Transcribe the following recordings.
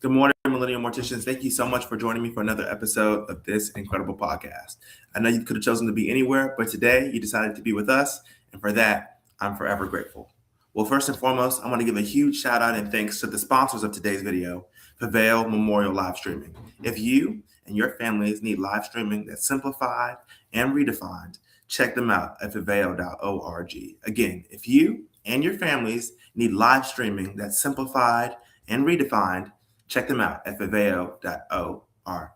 Good morning, Millennial Morticians. Thank you so much for joining me for another episode of this incredible podcast. I know you could have chosen to be anywhere, but today you decided to be with us, and for that, I'm forever grateful. Well, first and foremost, I want to give a huge shout out and thanks to the sponsors of today's video, Prevail Memorial Live Streaming. If you and your families need live streaming that's simplified and redefined, check them out at prevail.org. Again, if you and your families need live streaming that's simplified and redefined, check them out at prevail.org.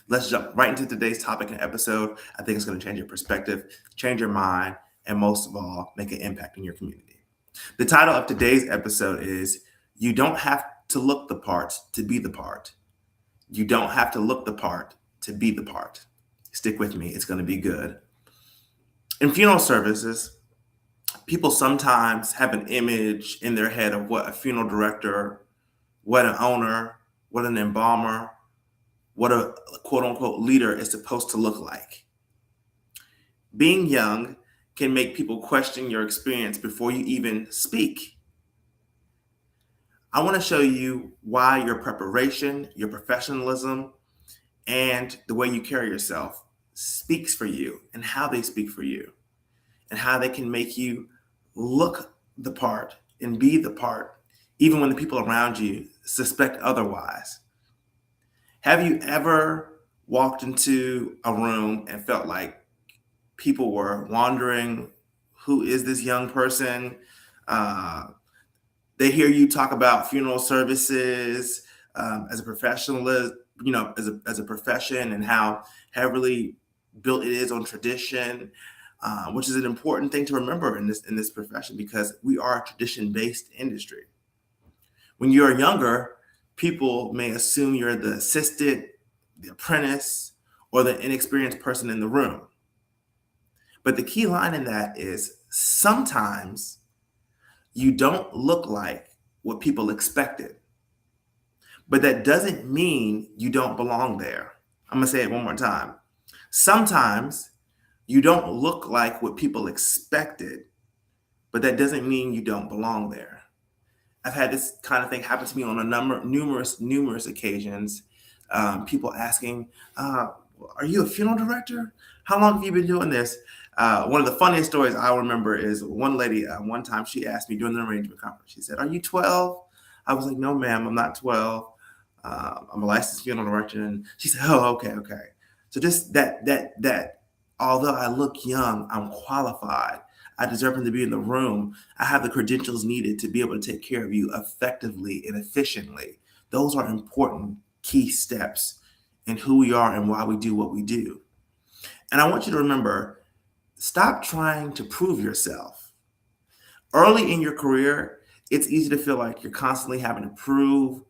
Let's jump right into today's topic and episode. I think it's going to change your perspective, change your mind, and most of all, make an impact in your community. The title of today's episode is You Don't Have to Look the Part to Be the Part. You don't have to look the part to be the part. Stick with me. It's going to be good. In funeral services, people sometimes have an image in their head of what a funeral director, what an owner, what an embalmer, what a quote-unquote leader is supposed to look like. Being young can make people question your experience before you even speak. I want to show you why your preparation, your professionalism, and the way you carry yourself speaks for you, and how they speak for you, and how they can make you look the part and be the part, even when the people around you suspect otherwise. Have you ever walked into a room and felt like people were wondering, who is this young person? They hear you talk about funeral services as a professionalist, as a profession, and how heavily built it is on tradition, which is an important thing to remember in this profession, because we are a tradition-based industry. When you're younger, people may assume you're the assistant, the apprentice, or the inexperienced person in the room. But the key line in that is sometimes you don't look like what people expected. But that doesn't mean you don't belong there. I'm going to say it one more time. Sometimes you don't look like what people expected, but that doesn't mean you don't belong there. I've had this kind of thing happen to me on numerous occasions. People asking, are you a funeral director? How long have you been doing this? One of the funniest stories I remember is one lady, one time she asked me during the arrangement conference, she said, "Are you 12? I was like, "No, ma'am, I'm not 12. I'm a licensed funeral director." And she said, "Oh, okay. So just that although I look young, I'm qualified. I deserve to be in the room. I have the credentials needed to be able to take care of you effectively and efficiently." Those are important key steps in who we are and why we do what we do. And I want you to remember, stop trying to prove yourself. Early in your career, it's easy to feel like you're constantly having to prove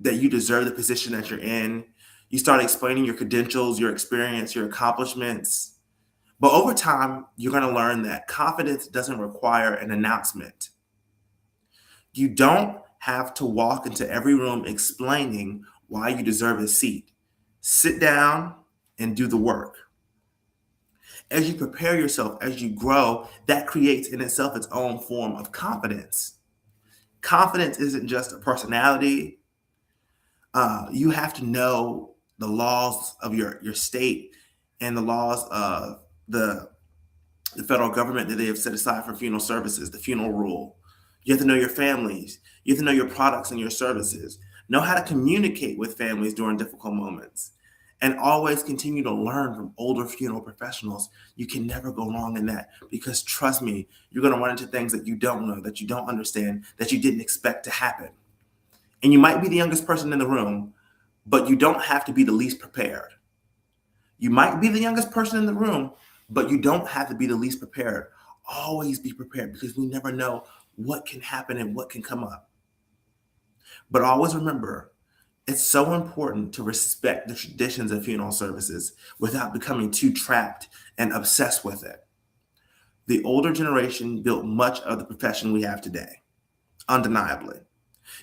that you deserve the position that you're in. You start explaining your credentials, your experience, your accomplishments. But over time, you're going to learn that confidence doesn't require an announcement. You don't have to walk into every room explaining why you deserve a seat. Sit down and do the work. As you prepare yourself, as you grow, that creates in itself its own form of confidence. Confidence isn't just a personality. You have to know the laws of your state and the laws of the federal government that they have set aside for funeral services, the funeral rule. You have to know your families. You have to know your products and your services. Know how to communicate with families during difficult moments. And always continue to learn from older funeral professionals. You can never go wrong in that, because trust me, you're going to run into things that you don't know, that you don't understand, that you didn't expect to happen. And you might be the youngest person in the room, but you don't have to be the least prepared. You might be the youngest person in the room, but you don't have to be the least prepared. Always be prepared, because we never know what can happen and what can come up. But always remember, it's so important to respect the traditions of funeral services without becoming too trapped and obsessed with it. The older generation built much of the profession we have today, undeniably.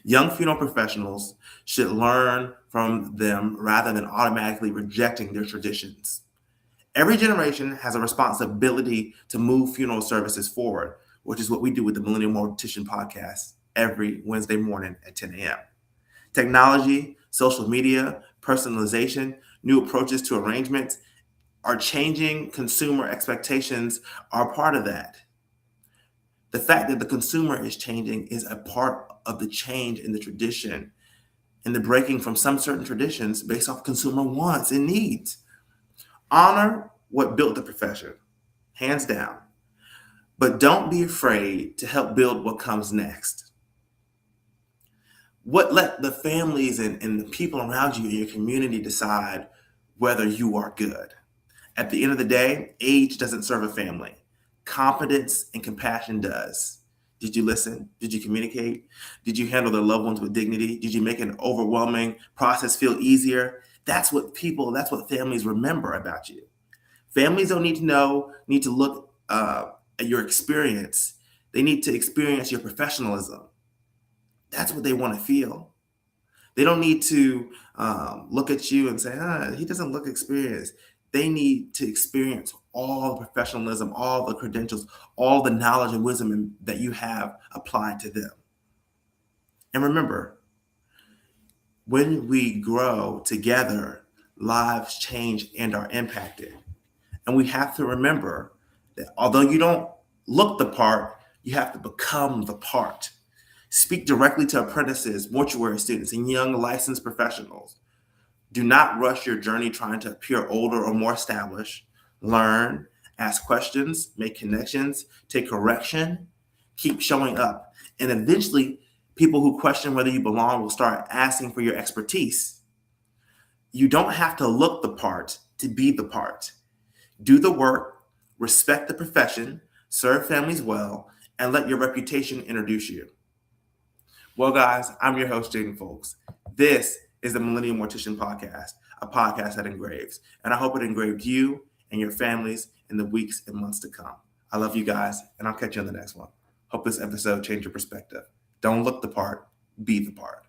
Young funeral professionals should learn from them rather than automatically rejecting their traditions. Every generation has a responsibility to move funeral services forward, which is what we do with the Millennial Mortician Podcast every Wednesday morning at 10 a.m. Technology, social media, personalization, new approaches to arrangements are changing consumer expectations are part of that. The fact that the consumer is changing is a part of the change in the tradition and the breaking from some certain traditions based off consumer wants and needs. Honor what built the profession, hands down, but don't be afraid to help build what comes next. Let the families and the people around you in your community decide whether you are good. At the end of the day, age doesn't serve a family. Competence and compassion does. Did you listen? Did you communicate? Did you handle their loved ones with dignity? Did you make an overwhelming process feel easier? That's what families remember about you. Families don't need to look at your experience. They need to experience your professionalism. That's what they want to feel. They don't need to look at you and say, he doesn't look experienced. They need to experience all the professionalism, all the credentials, all the knowledge and wisdom that you have applied to them. And remember, when we grow together, lives change and are impacted. And we have to remember that although you don't look the part, you have to become the part. Speak directly to apprentices, mortuary students, and young licensed professionals. Do not rush your journey trying to appear older or more established. Learn, ask questions, make connections, take correction, keep showing up. And eventually, people who question whether you belong will start asking for your expertise. You don't have to look the part to be the part. Do the work, respect the profession, serve families well, and let your reputation introduce you. Well, guys, I'm your host, Jaden Fowlkes. This is the Millennial Mortician Podcast, a podcast that engraves. And I hope it engraved you and your families in the weeks and months to come. I love you guys, and I'll catch you on the next one. Hope this episode changed your perspective. Don't look the part, be the part.